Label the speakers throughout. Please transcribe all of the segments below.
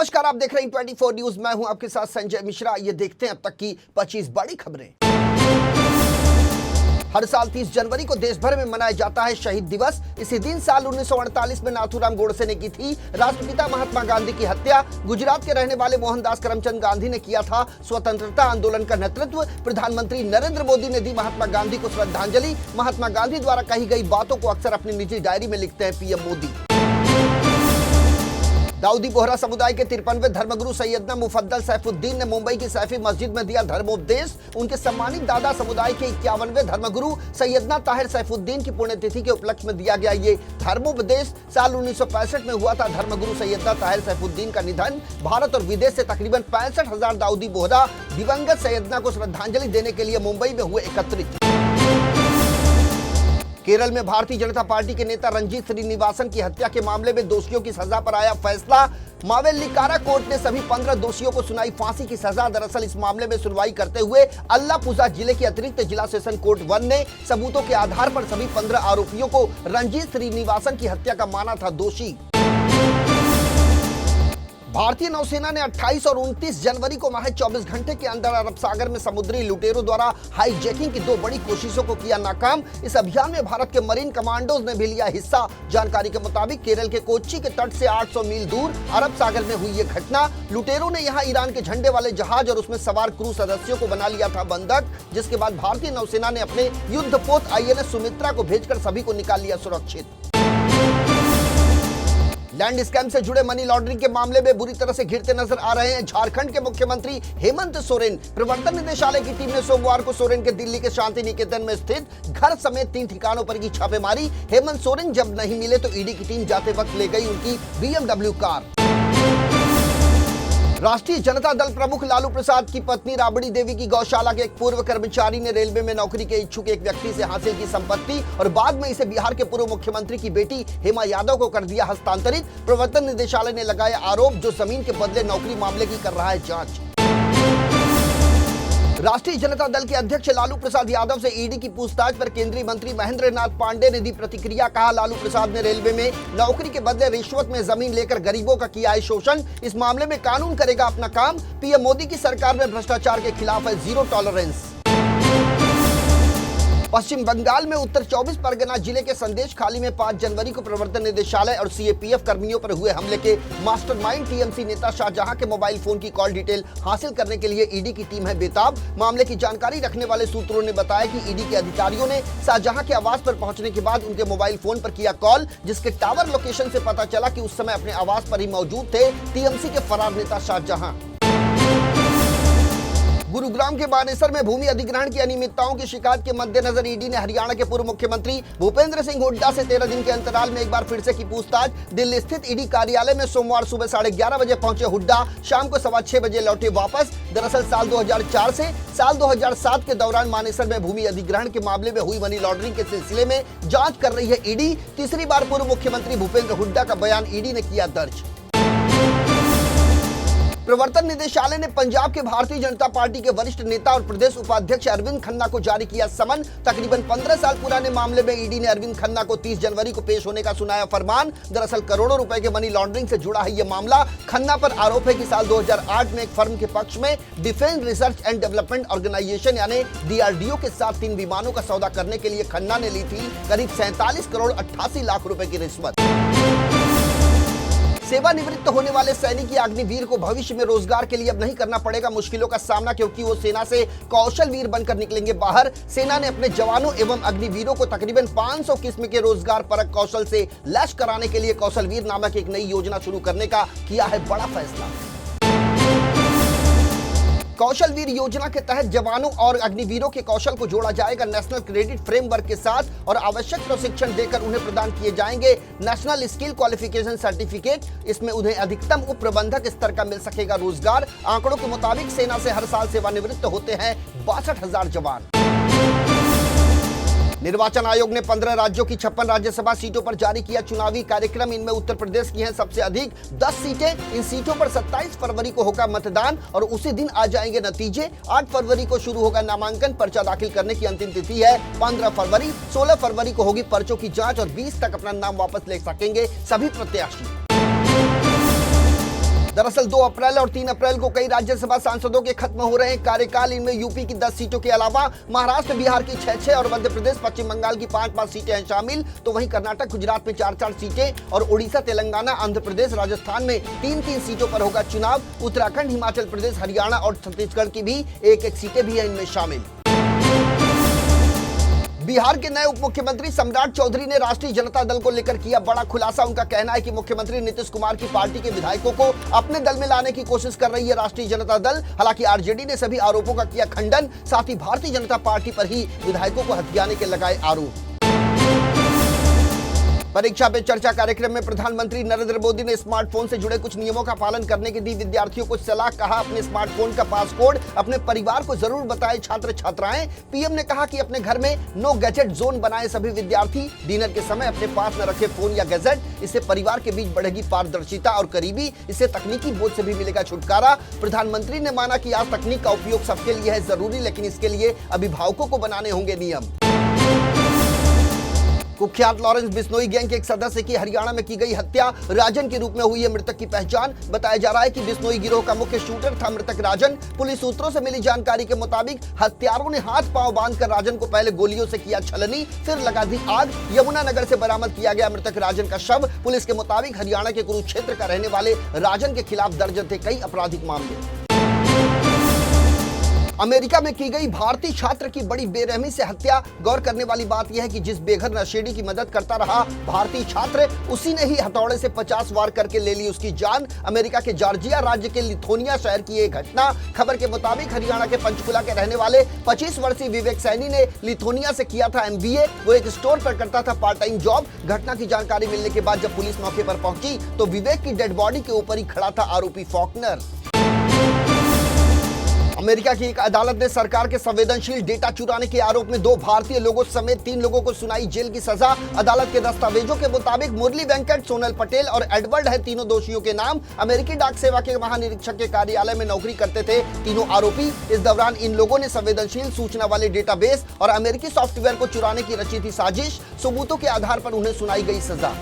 Speaker 1: नमस्कार, आप देख रहे हैं 24 न्यूज। मैं हूं आपके साथ संजय मिश्रा। ये देखते हैं अब तक की 25 बड़ी खबरें। हर साल 30 जनवरी को देश भर में मनाया जाता है शहीद दिवस। इसी दिन साल 1948 में नाथूराम गोडसे ने की थी राष्ट्रपिता महात्मा गांधी की हत्या। गुजरात के रहने वाले मोहनदास करमचंद गांधी ने किया था स्वतंत्रता आंदोलन का नेतृत्व। प्रधानमंत्री नरेंद्र मोदी ने दी महात्मा गांधी को श्रद्धांजलि। महात्मा गांधी द्वारा कही गई बातों को अक्सर अपनी निजी डायरी में लिखते हैं पीएम मोदी। दाऊदी बोहरा समुदाय के 53वें धर्मगुरु सैयदना मुफद्दल सैफुद्दीन ने मुंबई की सैफी मस्जिद में दिया धर्मोपदेश। उनके सम्मानित दादा समुदाय के 51वें धर्मगुरु सैयदना ताहिर सैफुद्दीन की पुण्यतिथि के उपलक्ष्य में दिया गया ये धर्मोपदेश। साल 1965 में हुआ था धर्मगुरु सैयदना ताहिर सैफुद्दीन का निधन। भारत और विदेश से तकरीबन 65,000 दाऊदी बोहरा दिवंगत सैयदना को श्रद्धांजलि देने के लिए मुंबई में हुए एकत्रित। केरल में भारतीय जनता पार्टी के नेता रंजीत श्रीनिवासन की हत्या के मामले में दोषियों की सजा पर आया फैसला। मावेल्लिकारा कोर्ट ने सभी 15 दोषियों को सुनाई फांसी की सजा। दरअसल इस मामले में सुनवाई करते हुए अल्लापुझा जिले के अतिरिक्त जिला सेशन कोर्ट 1 ने सबूतों के आधार पर सभी 15 आरोपियों को रंजीत श्रीनिवासन की हत्या का माना था दोषी। भारतीय नौसेना ने 28 और 29 जनवरी को महज 24 घंटे के अंदर अरब सागर में समुद्री लुटेरों द्वारा हाईजैकिंग की 2 बड़ी कोशिशों को किया नाकाम। इस अभियान में भारत के मरीन कमांडोज ने भी लिया हिस्सा। जानकारी के मुताबिक केरल के कोच्चि के तट से 800 मील दूर अरब सागर में हुई ये घटना। लुटेरों ने यहां ईरान के झंडे वाले जहाज और उसमें सवार क्रू सदस्यों को बना लिया था बंधक, जिसके बाद भारतीय नौसेना ने अपने युद्धपोत INS सुमित्रा को भेजकर सभी को निकाल लिया सुरक्षित। लैंड स्कैम से जुड़े मनी लॉन्ड्रिंग के मामले में बुरी तरह से घिरते नजर आ रहे हैं झारखंड के मुख्यमंत्री हेमंत सोरेन। प्रवर्तन निदेशालय की टीम ने सोमवार को सोरेन के दिल्ली के शांति निकेतन में स्थित घर समेत 3 ठिकानों पर की छापेमारी। हेमंत सोरेन जब नहीं मिले तो ईडी की टीम जाते वक्त ले गई उनकी BMW कार। राष्ट्रीय जनता दल प्रमुख लालू प्रसाद की पत्नी राबड़ी देवी की गौशाला के एक पूर्व कर्मचारी ने रेलवे में नौकरी के इच्छुक एक व्यक्ति से हासिल की संपत्ति और बाद में इसे बिहार के पूर्व मुख्यमंत्री की बेटी हेमा यादव को कर दिया हस्तांतरित। प्रवर्तन निदेशालय ने लगाया आरोप, जो जमीन के बदले नौकरी मामले की कर रहा है जांच। राष्ट्रीय जनता दल के अध्यक्ष लालू प्रसाद यादव से ईडी की पूछताछ पर केंद्रीय मंत्री महेंद्र नाथ पांडे ने दी प्रतिक्रिया। कहा, लालू प्रसाद ने रेलवे में नौकरी के बदले रिश्वत में जमीन लेकर गरीबों का किया है शोषण। इस मामले में कानून करेगा अपना काम। पीएम मोदी की सरकार में भ्रष्टाचार के खिलाफ है जीरो टॉलरेंस। पश्चिम बंगाल में उत्तर 24 परगना जिले के संदेश खाली में 5 जनवरी को प्रवर्तन निदेशालय और CAPF कर्मियों पर हुए हमले के मास्टरमाइंड TMC नेता शाहजहां के मोबाइल फोन की कॉल डिटेल हासिल करने के लिए ईडी की टीम है बेताब। मामले की जानकारी रखने वाले सूत्रों ने बताया कि ईडी के अधिकारियों ने शाहजहां के आवास पर पहुंचने के बाद उनके मोबाइल फोन पर किया कॉल, जिसके टावर लोकेशन से पता चला कि उस समय अपने आवास पर ही मौजूद थे TMC के फरार नेता शाहजहां। गुरुग्राम के बानेसर में भूमि अधिग्रहण की अनियमितताओं की शिकायत के मद्देनजर ईडी ने हरियाणा के पूर्व मुख्यमंत्री भूपेंद्र सिंह हुड्डा से 13 दिन के अंतराल में एक बार फिर से की पूछताछ। दिल्ली स्थित ईडी कार्यालय में सोमवार सुबह 11:30 बजे पहुंचे हुड्डा शाम को 6:15 बजे लौटे वापस। दरअसल साल 2004 से साल 2007 के दौरान मानेसर में भूमि अधिग्रहण के मामले में हुई मनी लॉन्ड्रिंग के सिलसिले में जांच कर रही है ईडी। तीसरी बार पूर्व मुख्यमंत्री भूपेंद्र हुड्डा का बयान ईडी ने किया दर्ज। प्रवर्तन निदेशालय ने पंजाब के भारतीय जनता पार्टी के वरिष्ठ नेता और प्रदेश उपाध्यक्ष अरविंद खन्ना को जारी किया समन। तकरीबन 15 साल पुराने मामले में ईडी ने अरविंद खन्ना को 30 जनवरी को पेश होने का सुनाया फरमान। दरअसल करोड़ों रुपए के मनी लॉन्ड्रिंग से जुड़ा है यह मामला। खन्ना पर आरोप है कि साल 2008 में एक फर्म के पक्ष में defence research and development organisation यानी DRDO के साथ 3 विमानों का सौदा करने के लिए खन्ना ने ली थी करीब 47 करोड़ 88 लाख रुपए की रिश्वत। सेवानिवृत्त होने वाले सैनिक या अग्निवीर को भविष्य में रोजगार के लिए अब नहीं करना पड़ेगा मुश्किलों का सामना, क्योंकि वो सेना से कौशल वीर बनकर निकलेंगे बाहर। सेना ने अपने जवानों एवं अग्निवीरों को तकरीबन 500 किस्म के रोजगार परक कौशल से लैस कराने के लिए कौशल वीर नामक एक नई योजना शुरू करने का किया है बड़ा फैसला। कौशल वीर योजना के तहत जवानों और अग्निवीरों के कौशल को जोड़ा जाएगा नेशनल क्रेडिट फ्रेमवर्क के साथ और आवश्यक प्रशिक्षण देकर उन्हें प्रदान किए जाएंगे नेशनल स्किल क्वालिफिकेशन सर्टिफिकेट। इसमें उन्हें अधिकतम उप प्रबंधक स्तर का मिल सकेगा रोजगार। आंकड़ों के मुताबिक सेना से हर साल सेवानिवृत्त होते हैं 62,000 जवान। निर्वाचन आयोग ने 15 राज्यों की 56 राज्यसभा सीटों पर जारी किया चुनावी कार्यक्रम। इनमें उत्तर प्रदेश की हैं सबसे अधिक 10 सीटें। इन सीटों पर 27 फरवरी को होगा मतदान और उसी दिन आ जाएंगे नतीजे। 8 फरवरी को शुरू होगा नामांकन। पर्चा दाखिल करने की अंतिम तिथि है 15 फरवरी। 16 फरवरी को होगी पर्चों की जांच और 20 तक अपना नाम वापस ले सकेंगे सभी प्रत्याशी। दरअसल 2 अप्रैल और 3 अप्रैल को कई राज्यसभा सांसदों के खत्म हो रहे हैं कार्यकाल। इनमें यूपी की 10 सीटों के अलावा महाराष्ट्र, बिहार की 6-6 और मध्य प्रदेश, पश्चिम बंगाल की 5-5 सीटें हैं शामिल। तो वहीं कर्नाटक, गुजरात में 4-4 सीटें और उड़ीसा, तेलंगाना, आंध्र प्रदेश, राजस्थान में 3-3 सीटों पर होगा चुनाव। उत्तराखंड, हिमाचल प्रदेश, हरियाणा और छत्तीसगढ़ की भी 1-1 सीटें भी हैं इनमें शामिल। बिहार के नए उप मुख्यमंत्री सम्राट चौधरी ने राष्ट्रीय जनता दल को लेकर किया बड़ा खुलासा। उनका कहना है कि मुख्यमंत्री नीतीश कुमार की पार्टी के विधायकों को अपने दल में लाने की कोशिश कर रही है राष्ट्रीय जनता दल। हालांकि आरजेडी ने सभी आरोपों का किया खंडन, साथ ही भारतीय जनता पार्टी पर ही विधायकों को हथियाने के लगाए आरोप। परीक्षा पे चर्चा कार्यक्रम में प्रधानमंत्री नरेंद्र मोदी ने स्मार्टफोन से जुड़े कुछ नियमों का पालन करने की दी विद्यार्थियों को सलाह। कहा, अपने स्मार्टफोन का पासकोड अपने परिवार को जरूर बताएं छात्र छात्राएं। पीएम ने कहा कि अपने घर में नो गैजेट जोन बनाए सभी विद्यार्थी। डिनर के समय अपने पास न रखे फोन या गैजेट। इससे परिवार के बीच बढ़ेगी पारदर्शिता और करीबी। इससे तकनीकी बोझ से भी मिलेगा छुटकारा। प्रधानमंत्री ने माना कि आज तकनीक का उपयोग सबके लिए है जरूरी, लेकिन इसके लिए अभिभावकों को बनाने होंगे नियम। कुख्यात लॉरेंस बिश्नोई गैंग के एक सदस्य की हरियाणा में की गई हत्या, राजन के रूप में हुई है मृतक की पहचान। बताया जा रहा है कि बिश्नोई गिरोह का मुख्य शूटर था मृतक राजन। पुलिस सूत्रों से मिली जानकारी के मुताबिक हत्यारों ने हाथ पांव बांधकर राजन को पहले गोलियों से किया छलनी, फिर लगा दी आग। यमुनानगर से बरामद किया गया मृतक राजन का शव। पुलिस के मुताबिक हरियाणा के कुरुक्षेत्र का रहने वाले राजन के खिलाफ दर्ज थे कई आपराधिक मामले। अमेरिका में की गई भारतीय छात्र की बड़ी बेरहमी से हत्या। गौर करने वाली बात यह है कि जिस बेघर नशेड़ी की मदद करता रहा भारतीय छात्र, उसी ने ही हथौड़े से 50 वार करके ले ली उसकी जान। अमेरिका के जॉर्जिया राज्य के लिथोनिया शहर की एक घटना। खबर के मुताबिक हरियाणा के पंचकुला के रहने वाले 25 वर्षीय विवेक सैनी ने लिथोनिया से किया था MBA। वो एक स्टोर पर करता था पार्ट टाइम जॉब। घटना की जानकारी मिलने के बाद जब पुलिस मौके पर पहुंची तो विवेक की डेड बॉडी के ऊपर ही खड़ा था आरोपी फॉकनर। अमेरिका की एक अदालत ने सरकार के संवेदनशील डेटा चुराने के आरोप में 2 भारतीय लोगों समेत 3 लोगों को सुनाई जेल की सजा। अदालत के दस्तावेजों के मुताबिक मुरली वेंकट, सोनल पटेल और एडवर्ड है तीनों दोषियों के नाम। अमेरिकी डाक सेवा के महानिरीक्षक के कार्यालय में नौकरी करते थे तीनों आरोपी। इस दौरान इन लोगों ने संवेदनशील सूचना वाले डेटाबेस और अमेरिकी सॉफ्टवेयर को चुराने की रची थी साजिश। सबूतों के आधार पर उन्हें सुनाई गई सजा।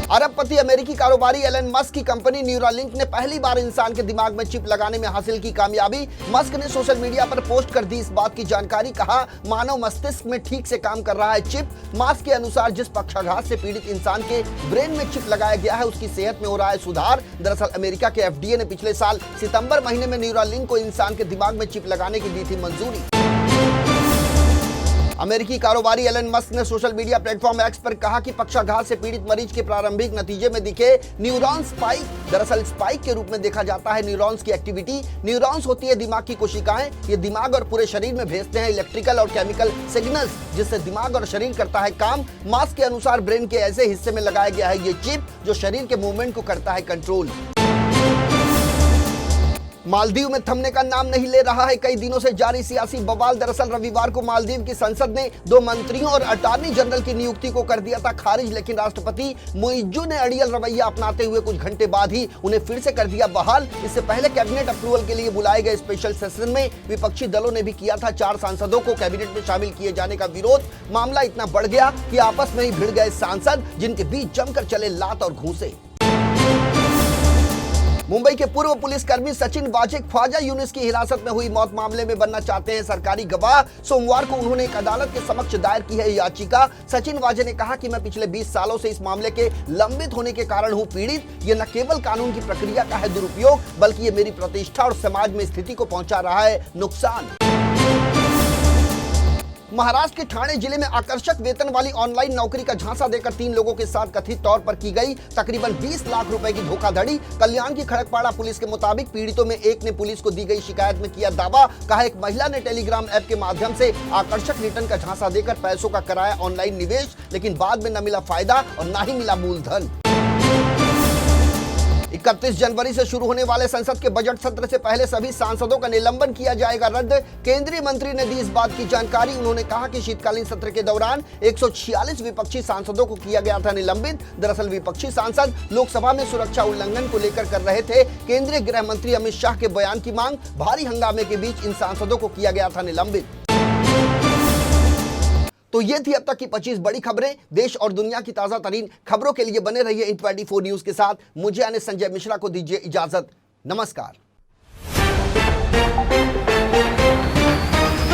Speaker 1: अरबपति अमेरिकी कारोबारी एलन मस्क की कंपनी न्यूरालिंक ने पहली बार इंसान के दिमाग में चिप लगाने में हासिल की कामयाबी। मस्क ने सोशल मीडिया पर पोस्ट कर दी इस बात की जानकारी। कहा, मानव मस्तिष्क में ठीक से काम कर रहा है चिप। मस्क के अनुसार जिस पक्षाघात से पीड़ित इंसान के ब्रेन में चिप लगाया गया है उसकी सेहत में हो रहा है सुधार। दरअसल अमेरिका के FDA ने पिछले साल सितंबर महीने में न्यूरालिंक को इंसान के दिमाग में चिप लगाने की दी थी मंजूरी। अमेरिकी कारोबारी एलन मस्क ने सोशल मीडिया प्लेटफॉर्म एक्स पर कहा कि पक्षाघात से पीड़ित मरीज के प्रारंभिक नतीजे में दिखे न्यूरॉन स्पाइक। दरअसल स्पाइक के रूप में देखा जाता है न्यूरॉन्स की एक्टिविटी। न्यूरॉन्स होती है दिमाग की कोशिकाएं। ये दिमाग और पूरे शरीर में भेजते हैं इलेक्ट्रिकल और केमिकल सिग्नल्स, जिससे दिमाग और शरीर करता है काम। मस्क के अनुसार ब्रेन के ऐसे हिस्से में लगाया गया है ये चिप जो शरीर के मूवमेंट को करता है कंट्रोल। मालदीव में थमने का नाम नहीं ले रहा है कई दिनों से जारी सियासी बवाल। दरअसल रविवार को मालदीव की संसद ने 2 मंत्रियों और अटॉर्नी जनरल की नियुक्ति को कर दिया था खारिज, लेकिन राष्ट्रपति मुइज्जू ने अड़ियल रवैया अपनाते हुए कुछ घंटे बाद ही उन्हें फिर से कर दिया बहाल। इससे पहले कैबिनेट अप्रूवल के लिए बुलाए गए स्पेशल सेशन में विपक्षी दलों ने भी किया था 4 सांसदों को कैबिनेट में शामिल किए जाने का विरोध। मामला इतना बढ़ गया कि आपस में ही भिड़ गए सांसद, जिनके बीच जमकर चले लात और घूंसे। मुंबई के पूर्व पुलिसकर्मी सचिन वाजे ख्वाजा यूनिस की हिरासत में हुई मौत मामले में बनना चाहते हैं सरकारी गवाह। सोमवार को उन्होंने एक अदालत के समक्ष दायर की है याचिका। सचिन वाजे ने कहा कि मैं पिछले 20 सालों से इस मामले के लंबित होने के कारण हूं पीड़ित। ये न केवल कानून की प्रक्रिया का है दुरुपयोग, बल्कि ये मेरी प्रतिष्ठा और समाज में स्थिति को पहुंचा रहा है नुकसान। महाराष्ट्र के ठाणे जिले में आकर्षक वेतन वाली ऑनलाइन नौकरी का झांसा देकर 3 लोगों के साथ कथित तौर पर की गई तकरीबन 20 लाख रुपए की धोखाधड़ी। कल्याण की खड़कपाड़ा पुलिस के मुताबिक पीड़ितों में एक ने पुलिस को दी गई शिकायत में किया दावा। कहा, एक महिला ने टेलीग्राम ऐप के माध्यम से आकर्षक रिटर्न का झांसा देकर पैसों का कराया ऑनलाइन निवेश, लेकिन बाद में न मिला फायदा और न ही मिला मूलधन। 31 जनवरी से शुरू होने वाले संसद के बजट सत्र से पहले सभी सांसदों का निलंबन किया जाएगा रद्द। केंद्रीय मंत्री ने दी इस बात की जानकारी। उन्होंने कहा कि शीतकालीन सत्र के दौरान 146 विपक्षी सांसदों को किया गया था निलंबित। दरअसल विपक्षी सांसद लोकसभा में सुरक्षा उल्लंघन को लेकर कर रहे थे केंद्रीय गृह मंत्री अमित शाह के बयान की मांग। भारी हंगामे के बीच इन सांसदों को किया गया था निलंबित। तो ये थी अब तक की 25 बड़ी खबरें। देश और दुनिया की ताजा तरीन खबरों के लिए बने रहिए इन 24 न्यूज के साथ। मुझे यानी संजय मिश्रा को दीजिए इजाजत। नमस्कार।